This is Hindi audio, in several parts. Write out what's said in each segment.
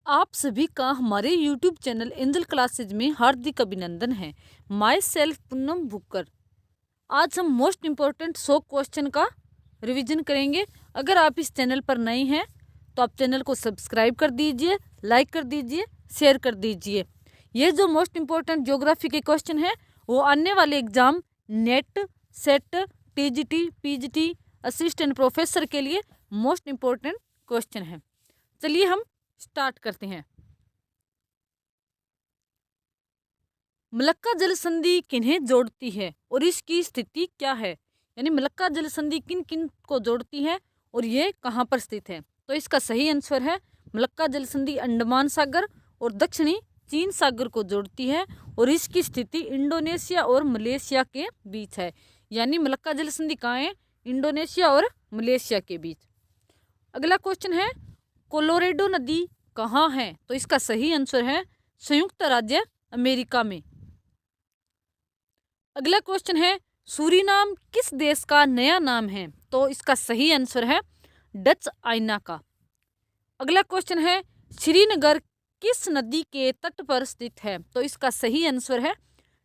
आप सभी का हमारे YouTube चैनल एंजल क्लासेज में हार्दिक अभिनंदन है। Myself Poonam Bhukkar. आज हम मोस्ट इम्पोर्टेंट 100 क्वेश्चन का रिवीजन करेंगे। अगर आप इस चैनल पर नए हैं तो आप चैनल को सब्सक्राइब कर दीजिए, लाइक कर दीजिए, शेयर कर दीजिए। ये जो मोस्ट इम्पोर्टेंट ज्योग्राफी के क्वेश्चन हैं वो आने वाले exam net, set, TGT, PGT, assistant professor के लिए मोस्ट इम्पोर्टेंट क्वेश्चन हैं। चलिए हम स्टार्ट करते हैं। मलक्का जल संधि किन्हें जोड़ती है और इसकी स्थिति क्या है? यानी मलक्का जल संधि किन किन को जोड़ती है और ये कहाँ पर स्थित है? तो इसका सही आंसर है मलक्का जल संधि अंडमान सागर और दक्षिणी चीन सागर को जोड़ती है और इसकी स्थिति इंडोनेशिया और मलेशिया के बीच है। यानी मलक्का जल संधि कहाँ है? इंडोनेशिया और मलेशिया के बीच। अगला क्वेश्चन है कोलोरेडो नदी कहाँ है? तो इसका सही आंसर है संयुक्त राज्य अमेरिका में। अगला क्वेश्चन है सूरीनाम किस देश का नया नाम है? तो इसका सही आंसर है डच आइना का। अगला क्वेश्चन है श्रीनगर किस नदी के तट पर स्थित है? तो इसका सही आंसर है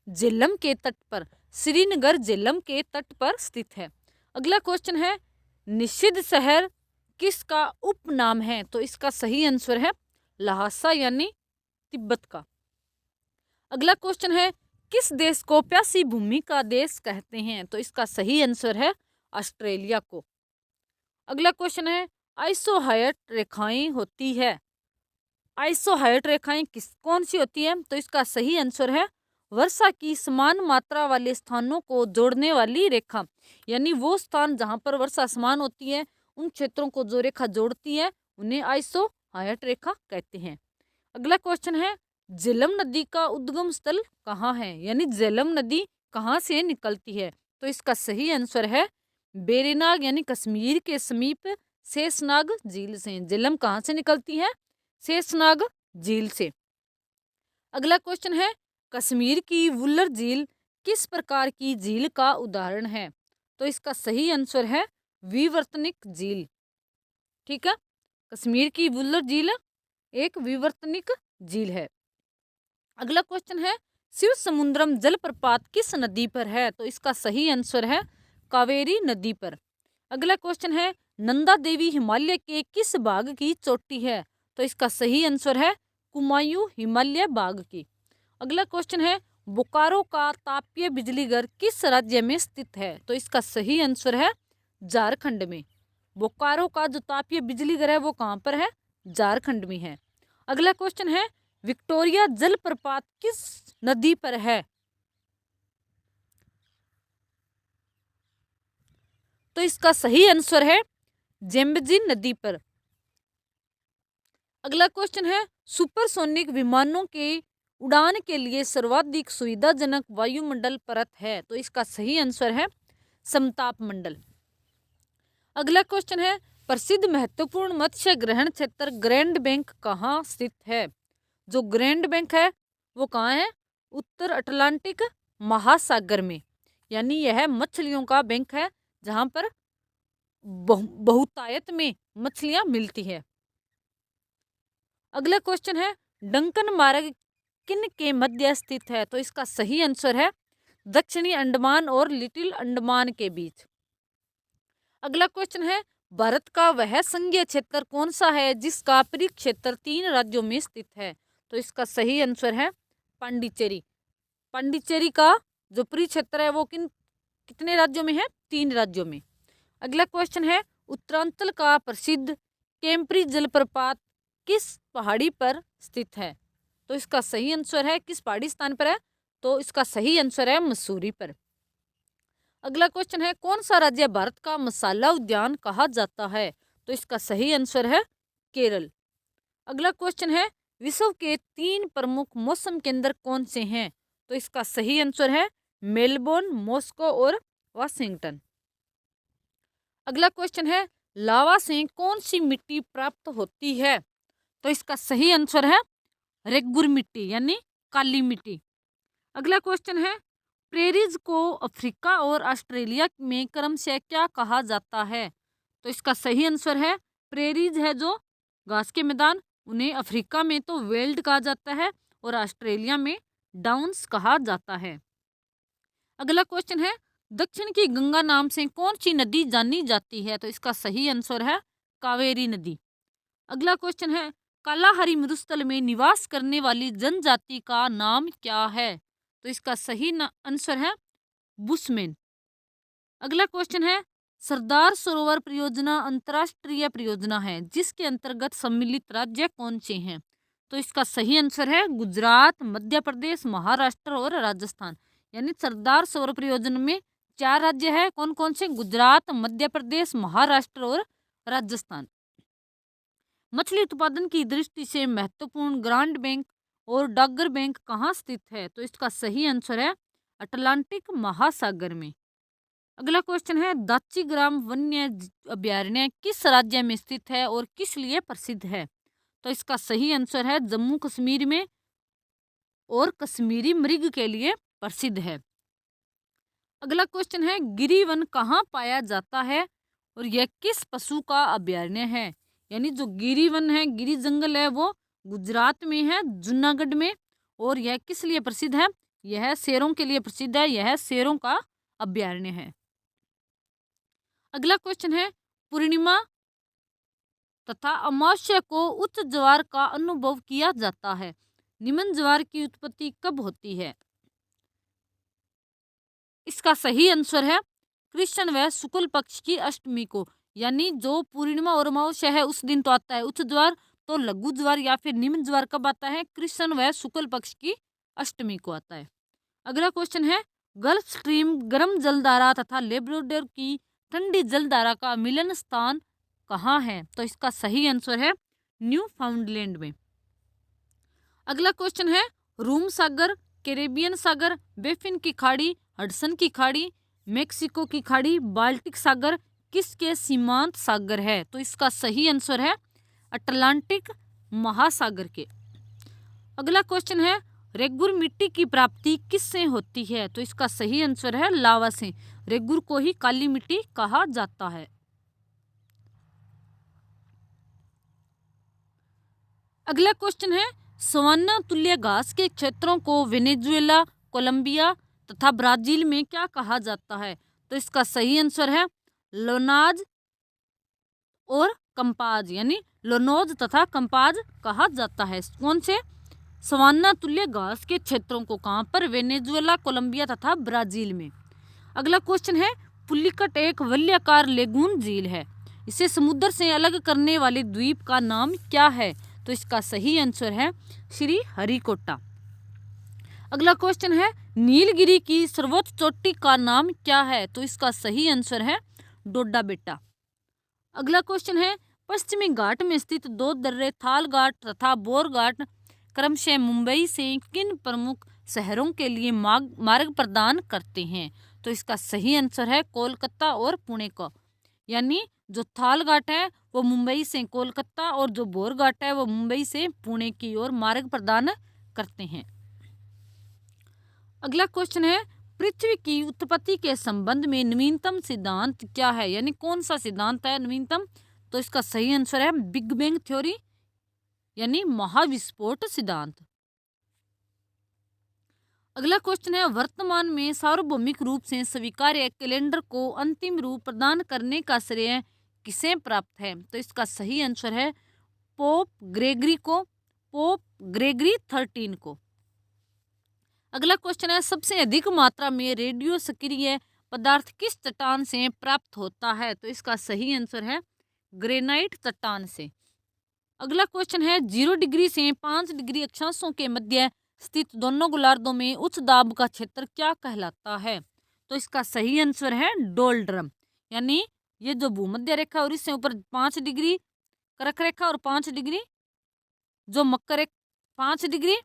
झेलम के तट पर। श्रीनगर झेलम के तट पर स्थित है। अगला क्वेश्चन है निषिद्ध शहर किसका उपनाम है? तो इसका सही आंसर है लहासा यानी तिब्बत का। अगला क्वेश्चन है किस देश को प्यासी भूमि का देश कहते हैं? तो इसका सही आंसर है ऑस्ट्रेलिया को। अगला क्वेश्चन है आइसोहाइट रेखाएं होती है। आइसोहाइट रेखाएं कौन सी होती है? तो इसका सही आंसर है वर्षा की समान मात्रा वाले स्थानों को जोड़ने वाली रेखा। यानी वो स्थान जहां पर वर्षा समान होती है उन क्षेत्रों को जो रेखा जोड़ती है उन्हें आइसोहाइट रेखा कहते हैं। अगला क्वेश्चन है झेलम नदी का उद्गम स्थल कहाँ है? यानी झेलम नदी कहाँ से निकलती है? तो इसका सही आंसर है बेरीनाग यानी कश्मीर के समीप शेषनाग झील से। झेलम कहाँ से निकलती है? शेषनाग झील से। अगला क्वेश्चन है कश्मीर की वुलर झील किस प्रकार की झील का उदाहरण है? तो इसका सही आंसर है विवर्तनिक झील। ठीक है, कश्मीर की वुलर झील एक विवर्तनिक झील है। अगला क्वेश्चन है शिव समुद्रम जलप्रपात किस नदी पर है? तो इसका सही आंसर है कावेरी नदी पर। अगला क्वेश्चन है नंदा देवी हिमालय के किस भाग की चोटी है? तो इसका सही आंसर है कुमायूं हिमालय भाग की। अगला क्वेश्चन है बोकारो का तापीय बिजली घर किस राज्य में स्थित है? तो इसका सही आंसर है झारखंड में। बोकारो का जो तापीय बिजली घर है वो कहाँ पर है? झारखंड में है। अगला क्वेश्चन है विक्टोरिया जलप्रपात किस नदी पर है? तो इसका सही आंसर है जेम्बजी नदी पर। अगला क्वेश्चन है सुपरसोनिक विमानों के उड़ान के लिए सर्वाधिक सुविधाजनक वायुमंडल परत है? तो इसका सही आंसर है समताप मंडल। अगला क्वेश्चन है प्रसिद्ध महत्वपूर्ण मत्स्य ग्रहण क्षेत्र ग्रैंड बैंक कहाँ स्थित है? जो ग्रैंड बैंक है वो कहाँ है? उत्तर अटलांटिक महासागर में। यानी यह मछलियों का बैंक है जहां पर बहुतायत में मछलियां मिलती है। अगला क्वेश्चन है डंकन मार्ग किन के मध्य स्थित है? तो इसका सही आंसर है दक्षिणी अंडमान और लिटिल अंडमान के बीच। अगला क्वेश्चन है भारत का वह संघीय क्षेत्र कौन सा है जिसका परिक्षेत्र 3 राज्यों में स्थित है? तो इसका सही आंसर है पांडिचेरी। पांडिचेरी का जो परिक्षेत्र है वो कितने राज्यों में है? 3 राज्यों में। अगला क्वेश्चन है उत्तरांचल का प्रसिद्ध कैंपरी जलप्रपात किस पहाड़ी पर स्थित है? तो इसका सही आंसर है किस पहाड़ी स्थान पर है? तो इसका सही आंसर है मसूरी पर। अगला क्वेश्चन है कौन सा राज्य भारत का मसाला उद्यान कहा जाता है? तो इसका सही आंसर है केरल। अगला क्वेश्चन है विश्व के 3 प्रमुख मौसम केंद्र कौन से हैं? तो इसका सही आंसर है मेलबोर्न, मॉस्को और वाशिंगटन। अगला क्वेश्चन है लावा से कौन सी मिट्टी प्राप्त होती है? तो इसका सही आंसर है रेगुर मिट्टी यानी काली मिट्टी। अगला क्वेश्चन है प्रेरीज को अफ्रीका और ऑस्ट्रेलिया में क्रमशः क्या कहा जाता है? तो इसका सही आंसर है प्रेरीज है जो घास के मैदान, उन्हें अफ्रीका में तो वेल्ड कहा जाता है और ऑस्ट्रेलिया में डाउन्स कहा जाता है। अगला क्वेश्चन है, दक्षिण की गंगा नाम से कौन सी नदी जानी जाती है? तो इसका सही आंसर है कावेरी नदी। अगला क्वेश्चन है, कालाहारी मरुस्थल में निवास करने वाली जनजाति का नाम क्या है? तो इसका सही आंसर है बुशमैन। अगला क्वेश्चन है, सरदार सरोवर परियोजना अंतरराष्ट्रीय परियोजना है जिसके अंतर्गत सम्मिलित राज्य कौन से हैं? तो इसका सही आंसर है गुजरात, मध्य प्रदेश, महाराष्ट्र और राजस्थान। यानी सरदार सरोवर परियोजना में 4 राज्य है, कौन कौन से? गुजरात, मध्य प्रदेश, महाराष्ट्र और राजस्थान। मछली उत्पादन की दृष्टि से महत्वपूर्ण ग्रांड बैंक और डागर बैंक कहाँ स्थित है? तो इसका सही आंसर है अटलांटिक महासागर में। अगला क्वेश्चन है, दाचीग्राम वन्य अभयारण्य किस राज्य में स्थित है और किस लिए प्रसिद्ध है? तो इसका सही आंसर है जम्मू कश्मीर में और कश्मीरी मृग के लिए प्रसिद्ध है। अगला क्वेश्चन है, गिरिवन कहाँ पाया जाता है और यह किस पशु का अभयारण्य है? यानी जो गिरिवन है, गिरी जंगल है, वो गुजरात में है, जूनागढ़ में। और यह किस लिए प्रसिद्ध है? यह शेरों के लिए प्रसिद्ध है, यह शेरों का अभयारण्य है। अगला क्वेश्चन है, पूर्णिमा तथा अमावस्या को उच्च ज्वार का अनुभव किया जाता है। निम्न ज्वार की उत्पत्ति कब होती है? इसका सही आंसर है कृष्ण व शुक्ल पक्ष की अष्टमी को। यानी जो पूर्णिमा और अमावस्या है उस दिन तो आता है उच्च ज्वार, तो लघु ज्वार या फिर निम्न ज्वार कब आता है? कृष्ण व शुक्ल पक्ष की अष्टमी को आता है। अगला क्वेश्चन है, गल्फ स्ट्रीम गर्म जलधारा तथा लेब्राडोर की ठंडी जलधारा का मिलन स्थान कहाँ है? तो इसका सही आंसर है न्यू फाउंडलैंड में। अगला क्वेश्चन है, रूम सागर, कैरेबियन सागर, बेफिन की खाड़ी, हडसन की खाड़ी, मेक्सिको की खाड़ी, बाल्टिक सागर किसके सीमांत सागर है? तो इसका सही आंसर है अटलांटिक महासागर के। अगला क्वेश्चन है, रेगुर मिट्टी की प्राप्ति किससे होती है? तो इसका सही आंसर है लावा से। रेगुर को ही काली मिट्टी कहा जाता है। अगला क्वेश्चन है, सवाना तुल्य घास के क्षेत्रों को वेनेजुएला, कोलंबिया तथा ब्राजील में क्या कहा जाता है? तो इसका सही आंसर है लोनाज और कंपाज। यानी लोनोज तथा कंपाज कहा जाता है। कौन से? सवाना तुल्य घास के क्षेत्रों को। कहाँ पर? वेनेजुएला, कोलंबिया तथा ब्राजील में। अगला क्वेश्चन है, पुलिकट एक वलयाकार लेगून झील है, इसे समुद्र से अलग करने वाले द्वीप का नाम क्या है? तो इसका सही आंसर है श्री हरिकोटा। अगला क्वेश्चन है, नीलगिरी की सर्वोच्च चोटी का नाम क्या है? तो इसका सही आंसर है डोडा बेटा। अगला क्वेश्चन है, पश्चिमी घाट में स्थित 2 दर्रे थाल घाट तथा बोर घाट क्रमशः मुंबई से किन प्रमुख शहरों के लिए मार्ग प्रदान करते हैं? तो इसका सही आंसर है कोलकाता और पुणे का। यानी जो थाल घाट है वो मुंबई से कोलकाता और जो बोर घाट है वो मुंबई से पुणे की ओर मार्ग प्रदान करते हैं। अगला क्वेश्चन है, पृथ्वी की उत्पत्ति के संबंध में नवीनतम सिद्धांत क्या है? यानी कौन सा सिद्धांत है नवीनतम? तो इसका सही आंसर है बिग बैंग थ्योरी, यानी महाविस्फोट सिद्धांत। अगला क्वेश्चन है, वर्तमान में सार्वभौमिक रूप से स्वीकार्य कैलेंडर को अंतिम रूप प्रदान करने का श्रेय किसे प्राप्त है? तो इसका सही आंसर है पोप ग्रेगरी को, पोप ग्रेगरी 13 को। अगला क्वेश्चन है, सबसे अधिक मात्रा में रेडियो सक्रिय पदार्थ किस चट्टान से प्राप्त होता है? तो इसका सही आंसर है ग्रेनाइट चट्टान से। अगला क्वेश्चन है, 0 डिग्री से 5 डिग्री अक्षांशों के मध्य स्थित दोनों गोलार्धों में उच्च दाब का क्षेत्र क्या कहलाता है? तो इसका सही आंसर है डोल्ड्रम। यानी ये जो भूमध्य रेखा और इससे ऊपर 5 डिग्री कर्क रेखा और 5 डिग्री जो मकर रेखा, 5 डिग्री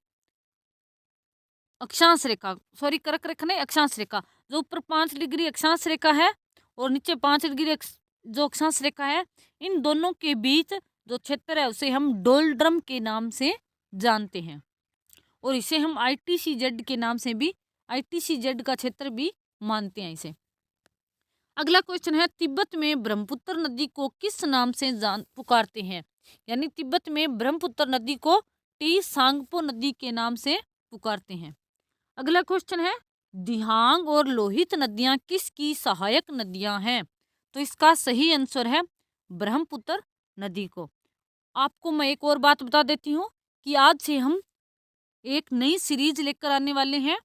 अक्षांश रेखा, सॉरी कर्क रेखा नहीं अक्षांश रेखा, जो ऊपर 5 डिग्री अक्षांश रेखा है और नीचे 5 डिग्री जो अक्षांश रेखा है, इन दोनों के बीच जो क्षेत्र है उसे हम डोल्ड्रम के नाम से जानते हैं और इसे हम ITCZ के नाम से भी, ITCZ का क्षेत्र भी मानते हैं इसे। अगला क्वेश्चन है, तिब्बत में ब्रह्मपुत्र नदी को किस नाम से पुकारते हैं? यानी तिब्बत में ब्रह्मपुत्र नदी को टी सांगपो नदी के नाम से पुकारते हैं। अगला क्वेश्चन है, दिहांग और लोहित नदियां किसकी सहायक नदियां हैं? तो इसका सही आंसर है ब्रह्मपुत्र नदी को। आपको मैं एक और बात बता देती हूँ कि आज से हम एक नई सीरीज लेकर आने वाले हैं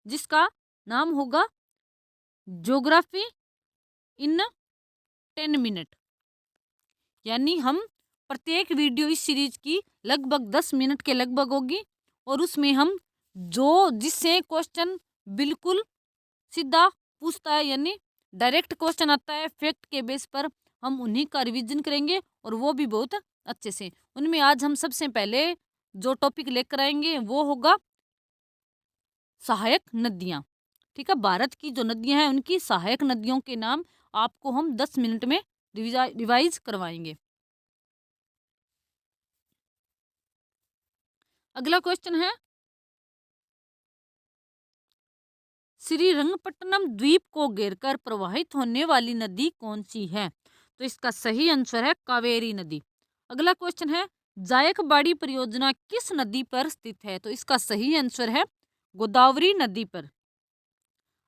जिसका नाम होगा ज्योग्राफी इन 10 मिनट। यानी हम प्रत्येक वीडियो इस सीरीज की लगभग 10 मिनट के लगभग होगी और उसमें हम जिससे क्वेश्चन बिल्कुल सीधा पूछता है, यानी डायरेक्ट क्वेश्चन आता है फैक्ट के बेस पर, हम उन्हीं का रिवीजन करेंगे और वो भी बहुत अच्छे से। उनमें आज हम सबसे पहले जो टॉपिक लेकर आएंगे वो होगा सहायक नदियां। ठीक है, भारत की जो नदियां हैं उनकी सहायक नदियों के नाम आपको हम 10 मिनट में रिवाइज करवाएंगे। अगला क्वेश्चन है, श्रीरंगपट्टनम द्वीप को घेरकर प्रवाहित होने वाली नदी कौन सी है? तो इसका सही आंसर है कावेरी नदी। अगला क्वेश्चन है, जायकवाड़ी परियोजना किस नदी पर स्थित है? तो इसका सही आंसर है गोदावरी नदी पर।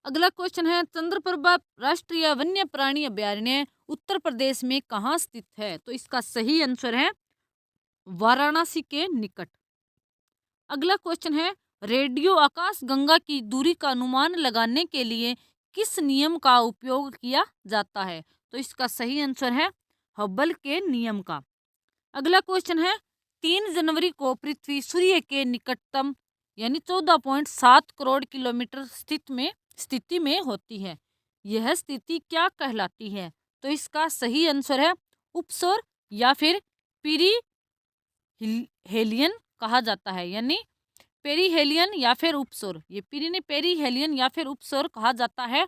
अगला क्वेश्चन है, चंद्रप्रभा राष्ट्रीय वन्य प्राणी अभयारण्य उत्तर प्रदेश में कहाँ स्थित है? तो इसका सही आंसर है वाराणसी के निकट। अगला क्वेश्चन है, रेडियो आकाश गंगा की दूरी का अनुमान लगाने के लिए किस नियम का उपयोग किया जाता है? तो इसका सही आंसर है हब्बल के नियम का। अगला क्वेश्चन है, 3 जनवरी को पृथ्वी सूर्य के निकटतम यानी 14.7 करोड़ किलोमीटर स्थिति में होती है। यह स्थिति क्या कहलाती है? तो इसका सही आंसर है उपसौर या फिर पेरीहेलियन कहा जाता है, यानी पेरीहेलियन या फिर उपसौर। ये पेरीहेलियन या फिर उपसौर कहा जाता है।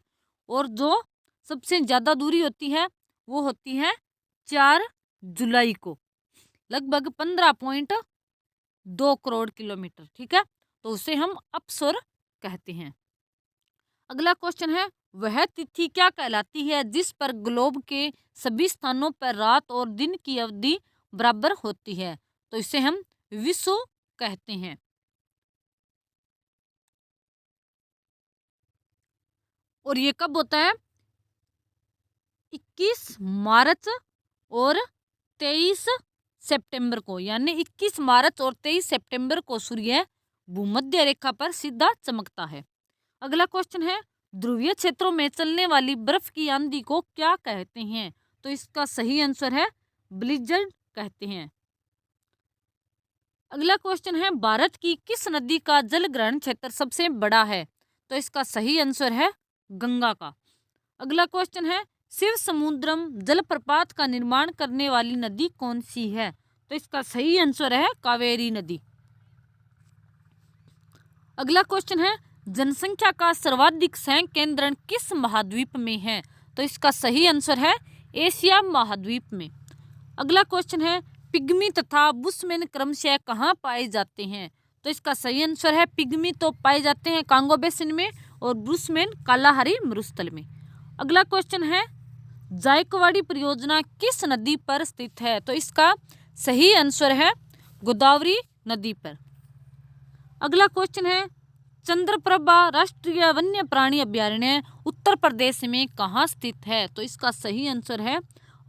और जो सबसे ज्यादा दूरी होती है वो होती है 4 जुलाई को, लगभग 15.2 करोड़ किलोमीटर। ठीक है, तो उसे हम अपसौर कहते हैं। अगला क्वेश्चन है, वह तिथि क्या कहलाती है जिस पर ग्लोब के सभी स्थानों पर रात और दिन की अवधि बराबर होती है? तो इसे हम विषुव कहते हैं। और ये कब होता है? 21 मार्च और 23 सितंबर को, यानी 21 मार्च और 23 सितंबर को सूर्य भूमध्य रेखा पर सीधा चमकता है। अगला क्वेश्चन है, ध्रुवीय क्षेत्रों में चलने वाली बर्फ की आंधी को क्या कहते हैं? तो इसका सही आंसर है ब्लिजर्ड कहते हैं। अगला क्वेश्चन है, भारत की किस नदी का जल ग्रहण क्षेत्र सबसे बड़ा है? तो इसका सही आंसर है गंगा का। अगला क्वेश्चन है, शिव समुद्रम जलप्रपात का निर्माण करने वाली नदी कौन सी है? तो इसका सही आंसर है कावेरी नदी। अगला क्वेश्चन है, जनसंख्या का सर्वाधिक संकेंद्रण किस महाद्वीप में है? तो इसका सही आंसर है एशिया महाद्वीप में। अगला क्वेश्चन है, पिग्मी तथा बुशमैन क्रमशः कहाँ पाए जाते हैं? तो इसका सही आंसर है पिग्मी तो पाए जाते हैं कांगो बेसिन में और बुशमैन कालाहारी मरुस्थल में। अगला क्वेश्चन है, जायकवाड़ी परियोजना किस नदी पर स्थित है? तो इसका सही आंसर है गोदावरी नदी पर। अगला क्वेश्चन है, चंद्रप्रभा राष्ट्रीय वन्य प्राणी अभयारण्य उत्तर प्रदेश में कहाँ स्थित है? तो इसका सही आंसर है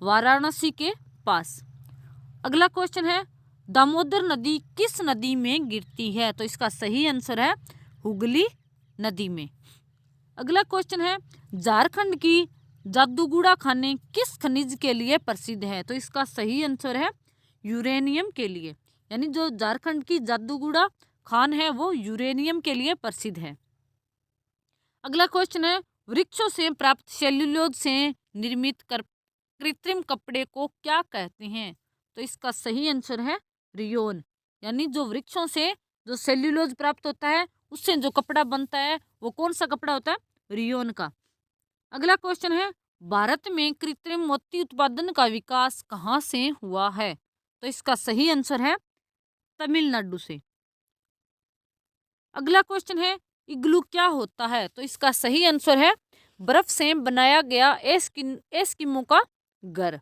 वाराणसी के पास। अगला क्वेश्चन है, दामोदर नदी किस नदी में गिरती है? तो इसका सही आंसर है हुगली नदी में। अगला क्वेश्चन है, झारखंड की जादूगुड़ा खाने किस खनिज के लिए प्रसिद्ध है? तो इसका सही आंसर है यूरेनियम के लिए, यानी जो झारखंड की जादूगुड़ा खान है वो यूरेनियम के लिए प्रसिद्ध है। अगला क्वेश्चन है, वृक्षों से प्राप्त सेल्यूलोज से निर्मित कृत्रिम कपड़े को क्या कहते हैं? तो इसका सही आंसर है रियोन, यानी जो वृक्षों से जो सेल्यूलोज प्राप्त होता है उससे जो कपड़ा बनता है वो कौन सा कपड़ा होता है? रियोन का। अगला क्वेश्चन है, भारत में कृत्रिम मोती उत्पादन का विकास कहाँ से हुआ है? तो इसका सही आंसर है तमिलनाडु से। अगला क्वेश्चन है, इग्लू क्या होता है? तो इसका सही आंसर है बर्फ से बनाया गया एस्किमो का घर।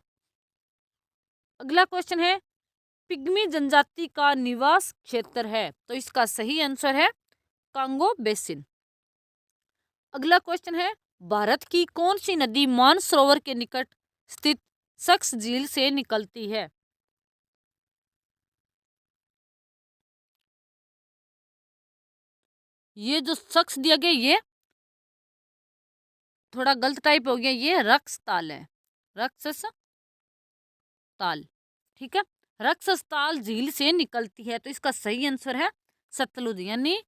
अगला क्वेश्चन है, पिग्मी जनजाति का निवास क्षेत्र है? तो इसका सही आंसर है कांगो बेसिन। अगला क्वेश्चन है, भारत की कौन सी नदी मानसरोवर के निकट स्थित सक्स झील से निकलती है? ये जो सक्स दिया गया ये थोड़ा गलत टाइप हो गया, ये रक्स ताल है, रक्सस ताल। ठीक है, रक्सस ताल झील से निकलती है, तो इसका सही आंसर है सतलुज। यानी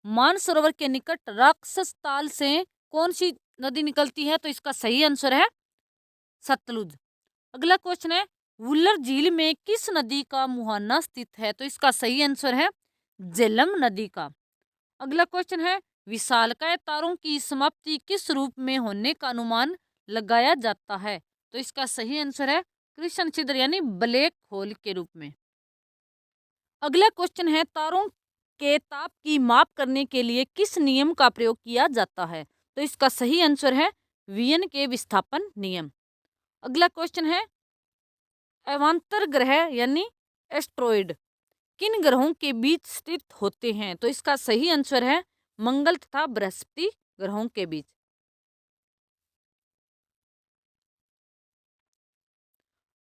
मानसरोवर के निकट राक्षस ताल से कौन सी नदी निकलती है? तो इसका सही आंसर है सतलुज। अगला क्वेश्चन है, वुलर झील में किस नदी का मुहाना स्थित है? तो इसका सही आंसर है झेलम नदी का। अगला क्वेश्चन है, विशालकाय तारों की समाप्ति किस रूप में होने का अनुमान लगाया जाता है? तो इसका सही आंसर है कृष्ण छिद्र यानी ब्लैक होल के रूप में। अगला क्वेश्चन है, तारों के ताप की माप करने के लिए किस नियम का प्रयोग किया जाता है? तो इसका सही आंसर है वियन के विस्थापन नियम। अगला क्वेश्चन है, अवांतर ग्रह यानी एस्ट्रॉइड किन ग्रहों के बीच स्थित होते हैं? तो इसका सही आंसर है मंगल तथा बृहस्पति ग्रहों के बीच।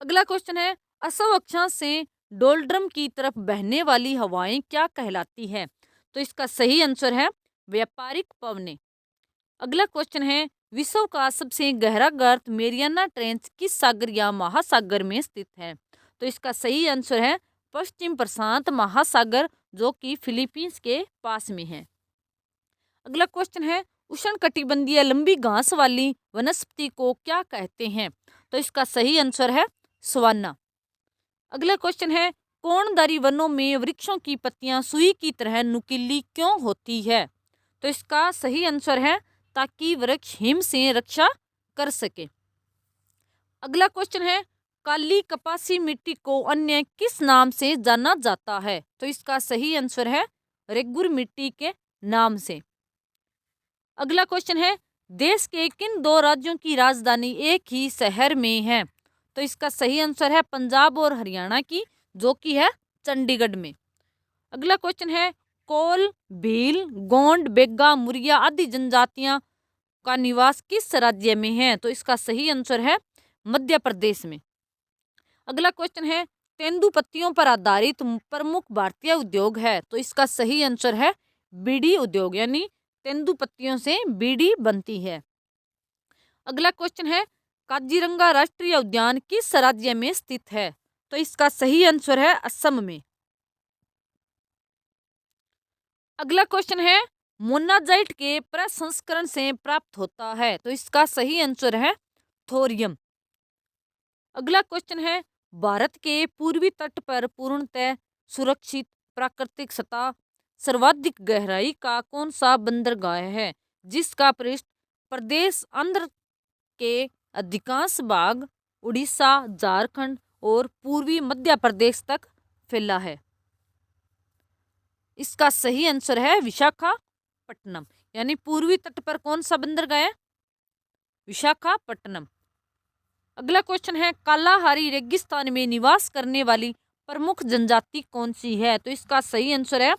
अगला क्वेश्चन है, असव अक्षांश से डोलड्रम की तरफ बहने वाली हवाएं क्या कहलाती है? तो इसका सही आंसर है व्यापारिक पवनें। अगला क्वेश्चन है, विश्व का सबसे गहरा गर्त मेरियाना ट्रेंच किस सागर या महासागर में स्थित है? तो इसका सही आंसर है पश्चिम प्रशांत महासागर, जो कि फिलीपींस के पास में है। अगला क्वेश्चन है, उष्णकटिबंधीय लंबी घास वाली वनस्पति को क्या कहते हैं? तो इसका सही आंसर है सवाना। अगला क्वेश्चन है, कोणधारी वनों में वृक्षों की पत्तियां सुई की तरह नुकीली क्यों होती है? तो इसका सही आंसर है ताकि वृक्ष हिम से रक्षा कर सके। अगला क्वेश्चन है, काली कपासी मिट्टी को अन्य किस नाम से जाना जाता है? तो इसका सही आंसर है रेगुर मिट्टी के नाम से। अगला क्वेश्चन है, देश के किन दो राज्यों की राजधानी एक ही शहर में है? तो इसका सही आंसर है पंजाब और हरियाणा की, जो कि है चंडीगढ़ में। अगला क्वेश्चन है, कोल, भील, गोंड, बेगा, मुरिया आदि जनजातियां का निवास किस राज्य में है? तो इसका सही आंसर है मध्य प्रदेश में। अगला क्वेश्चन है, तेंदुपत्तियों पर आधारित प्रमुख भारतीय उद्योग है? तो इसका सही आंसर है बीड़ी उद्योग, यानी तेंदुपत्तियों से बीड़ी बनती है। अगला क्वेश्चन है, काजीरंगा राष्ट्रीय उद्यान किस राज्य में स्थित है? तो इसका सही आंसर है असम में। अगला क्वेश्चन है, मोनाजाइट के प्रसंस्करण से प्राप्त होता है? तो इसका सही आंसर है थोरियम। अगला क्वेश्चन है, भारत के पूर्वी तट पर पूर्णतः सुरक्षित प्राकृतिक सतह सर्वाधिक गहराई का कौन सा बंदरगाह है, जिसका पृष्ठ प्रदेश आंध्र के अधिकांश भाग, उड़ीसा, झारखंड और पूर्वी मध्य प्रदेश तक फैला है? इसका सही आंसर है विशाखापट्टनम। यानी पूर्वी तट पर कौन सा बंदरगाह है? विशाखापट्टनम। अगला क्वेश्चन है, कालाहारी रेगिस्तान में निवास करने वाली प्रमुख जनजाति कौन सी है? तो इसका सही आंसर है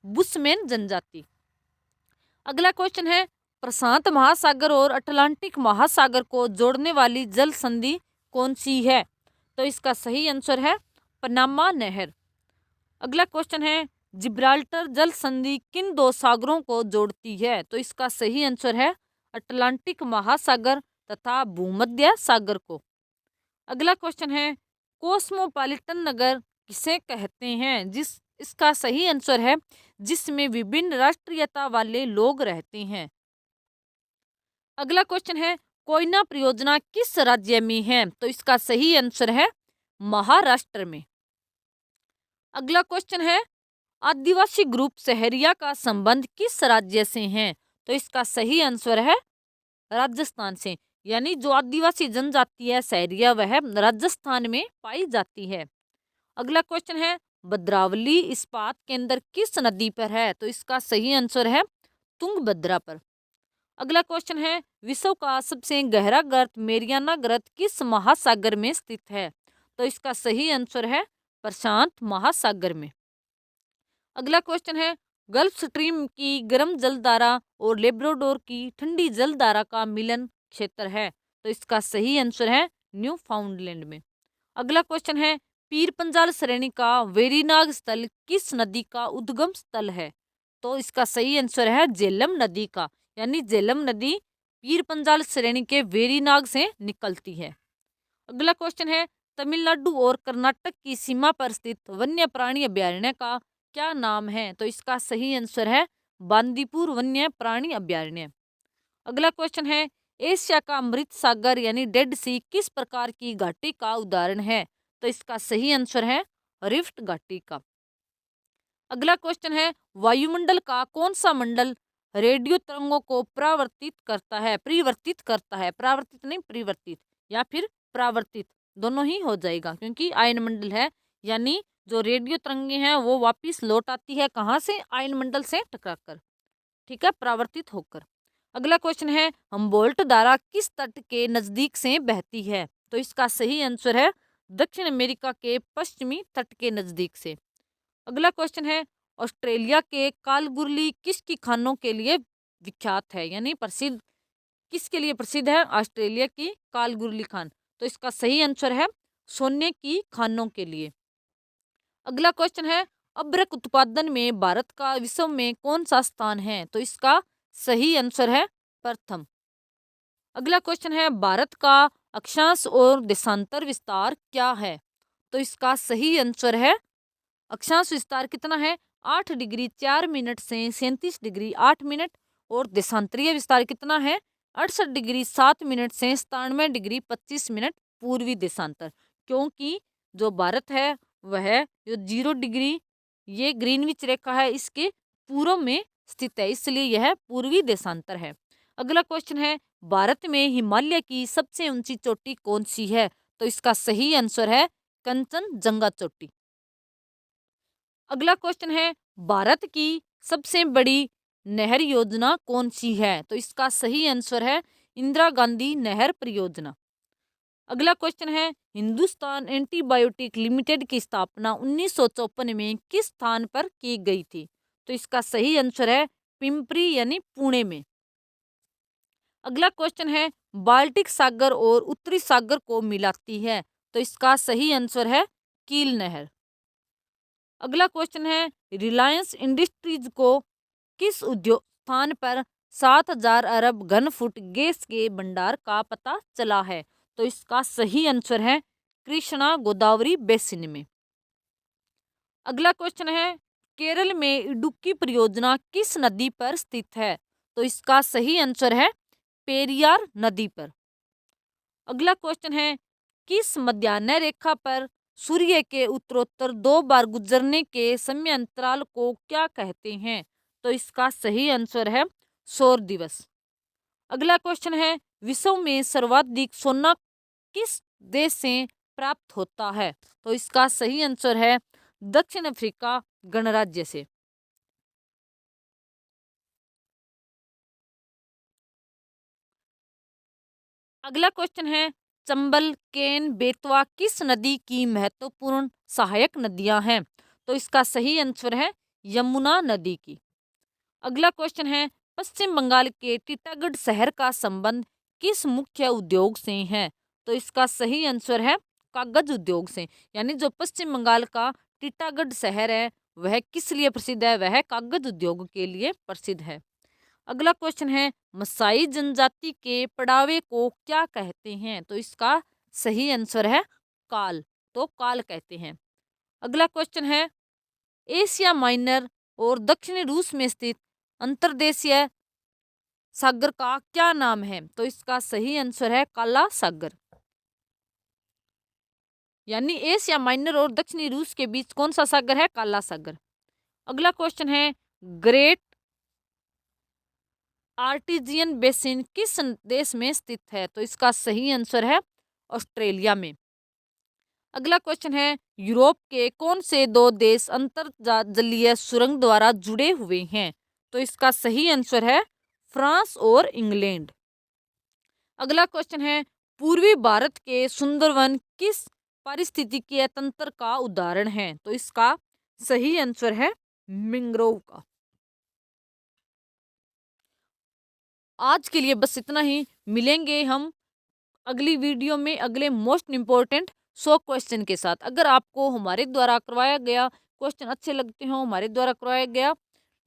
बुशमैन जनजाति। अगला क्वेश्चन है, प्रशांत महासागर और अटलांटिक महासागर को जोड़ने वाली जल संधि कौन सी है? तो इसका सही आंसर है पनामा नहर। अगला क्वेश्चन है, जिब्राल्टर जल संधि किन दो सागरों को जोड़ती है? तो इसका सही आंसर है अटलांटिक महासागर तथा भूमध्य सागर को। अगला क्वेश्चन है, कोस्मोपॉलिटन नगर किसे कहते हैं? इसका सही आंसर है जिसमें विभिन्न राष्ट्रीयता वाले लोग रहते हैं। अगला क्वेश्चन है, कोयना परियोजना किस राज्य में है? तो इसका सही आंसर है महाराष्ट्र में। अगला क्वेश्चन है, आदिवासी ग्रुप सहरिया का संबंध किस राज्य से है? तो इसका सही आंसर है राजस्थान से। यानी जो आदिवासी जनजाति है सहरिया, वह राजस्थान में पाई जाती है। अगला क्वेश्चन है, भद्रावली इस्पात केंद्र किस नदी पर है? तो इसका सही आंसर है तुंगभद्रा पर। अगला क्वेश्चन है, विश्व का सबसे गहरा गर्त मेरियाना गर्त किस महासागर में स्थित है? तो इसका सही आंसर है प्रशांत महासागर में। अगला क्वेश्चन है, गल्फ स्ट्रीम की गर्म जलधारा और लेब्राडोर की ठंडी जलधारा का मिलन क्षेत्र है, तो इसका सही आंसर है न्यू फाउंडलैंड में। अगला क्वेश्चन है, पीर पंजाल श्रेणी का वेरीनाग स्थल किस नदी का उद्गम स्थल है, तो इसका सही आंसर है झेलम नदी का, यानी झेलम नदी पीर पंजाल श्रेणी के वेरीनाग से निकलती है। अगला क्वेश्चन है, तमिलनाडु और कर्नाटक की सीमा पर स्थित वन्य प्राणी अभयारण्य का क्या नाम है, तो इसका सही आंसर है बांदीपुर वन्य प्राणी अभयारण्य। अगला क्वेश्चन है, एशिया का अमृत सागर यानी डेड सी किस प्रकार की घाटी का उदाहरण है, तो इसका सही आंसर है रिफ्ट घाटी का। अगला क्वेश्चन है, वायुमंडल का कौन सा मंडल रेडियो तरंगों को परावर्तित करता है, परिवर्तित करता है, परावर्तित नहीं परिवर्तित, या फिर परावर्तित दोनों ही हो जाएगा, क्योंकि आयन मंडल है, यानी जो रेडियो तरंगे हैं वो वापिस लौट आती है कहाँ से, आयन मंडल से टकराकर, ठीक है, परावर्तित होकर। अगला क्वेश्चन है, हम्बोल्ट धारा किस तट के नजदीक से बहती है, तो इसका सही आंसर है दक्षिण अमेरिका के पश्चिमी तट के नजदीक से। अगला क्वेश्चन है, ऑस्ट्रेलिया के कालगुरली किसकी खानों के लिए विख्यात है, यानी प्रसिद्ध, किसके लिए प्रसिद्ध है, ऑस्ट्रेलिया की कालगुरली खान, तो इसका सही आंसर है सोने की खानों के लिए। अगला क्वेश्चन है, अभ्रक उत्पादन में भारत का विश्व में कौन सा स्थान है, तो इसका सही आंसर है प्रथम। अगला क्वेश्चन है, भारत का अक्षांश और देशांतर विस्तार क्या है, तो इसका सही आंसर है, अक्षांश विस्तार कितना है 8 डिग्री 4 मिनट से 37 डिग्री 8 मिनट, और देशांतरीय विस्तार कितना है 68 डिग्री 7 मिनट से 97 डिग्री 25 मिनट पूर्वी देशांतर, क्योंकि जो भारत है वह जो 0 डिग्री ये ग्रीनविच रेखा है इसके पूर्व में स्थित है, इसलिए यह पूर्वी देशांतर है। अगला क्वेश्चन है, भारत में हिमालय की सबसे ऊंची चोटी कौन सी है, तो इसका सही आंसर है कंचनजंगा चोटी। अगला क्वेश्चन है, भारत की सबसे बड़ी नहर योजना कौन सी है, तो इसका सही आंसर है इंदिरा गांधी नहर परियोजना। अगला क्वेश्चन है, हिंदुस्तान एंटीबायोटिक लिमिटेड की स्थापना 1954 में किस स्थान पर की गई थी, तो इसका सही आंसर है पिंपरी यानी पुणे में। अगला क्वेश्चन है, बाल्टिक सागर और उत्तरी सागर को मिलाती है, तो इसका सही आंसर है कील नहर। अगला क्वेश्चन है, रिलायंस इंडस्ट्रीज को किस उद्योग स्थान पर 7000 अरब घन फुट गैस के भंडार का पता चला है, तो इसका सही आंसर है कृष्णा गोदावरी बेसिन में। अगला क्वेश्चन है, केरल में इडुक्की परियोजना किस नदी पर स्थित है, तो इसका सही आंसर है पेरियार नदी पर। अगला क्वेश्चन है, किस मध्याह्न रेखा पर सूर्य के उत्तरोत्तर 2 बार गुजरने के समय अंतराल को क्या कहते हैं, तो इसका सही आंसर है सौर दिवस। अगला क्वेश्चन है, विश्व में सर्वाधिक सोना किस देश से प्राप्त होता है, तो इसका सही आंसर है दक्षिण अफ्रीका गणराज्य से। अगला क्वेश्चन है, चंबल केन बेतवा किस नदी की महत्वपूर्ण सहायक नदियां हैं, तो इसका सही आंसर है यमुना नदी की। अगला क्वेश्चन है, पश्चिम बंगाल के टीटागढ़ शहर का संबंध किस मुख्य उद्योग से है, तो इसका सही आंसर है कागज उद्योग से, यानी जो पश्चिम बंगाल का टीटागढ़ शहर है वह किस लिए प्रसिद्ध है, वह कागज उद्योग के लिए प्रसिद्ध है। अगला क्वेश्चन है, मसाई जनजाति के पड़ावे को क्या कहते हैं, तो इसका सही आंसर है काल, तो काल कहते हैं। अगला क्वेश्चन है, एशिया माइनर और दक्षिणी रूस में स्थित अंतर्देशीय सागर का क्या नाम है, तो इसका सही आंसर है काला सागर, यानी एशिया माइनर और दक्षिणी रूस के बीच कौन सा सागर है, काला सागर। अगला क्वेश्चन है, ग्रेट आर्टिजियन बेसिन किस देश में स्थित है, तो इसका सही आंसर है ऑस्ट्रेलिया में। अगला क्वेश्चन है, यूरोप के कौन से 2 देश अंतर्जलीय सुरंग द्वारा जुड़े हुए हैं, तो इसका सही आंसर है फ्रांस और इंग्लैंड। अगला क्वेश्चन है, पूर्वी भारत के सुंदरवन किस पारिस्थितिकीय तंत्र का उदाहरण है? तो इसका सही आंसर है मैंग्रोव का। आज के लिए बस इतना ही। मिलेंगे हम अगली वीडियो में अगले मोस्ट इम्पोर्टेंट 100 क्वेश्चन के साथ। अगर आपको हमारे द्वारा करवाया गया क्वेश्चन अच्छे लगते हो, हमारे द्वारा करवाया गया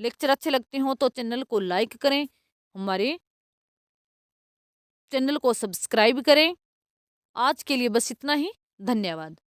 लेक्चर अच्छे लगते हो, तो चैनल को लाइक करें, हमारे चैनल को सब्सक्राइब करें। आज के लिए बस इतना ही। धन्यवाद।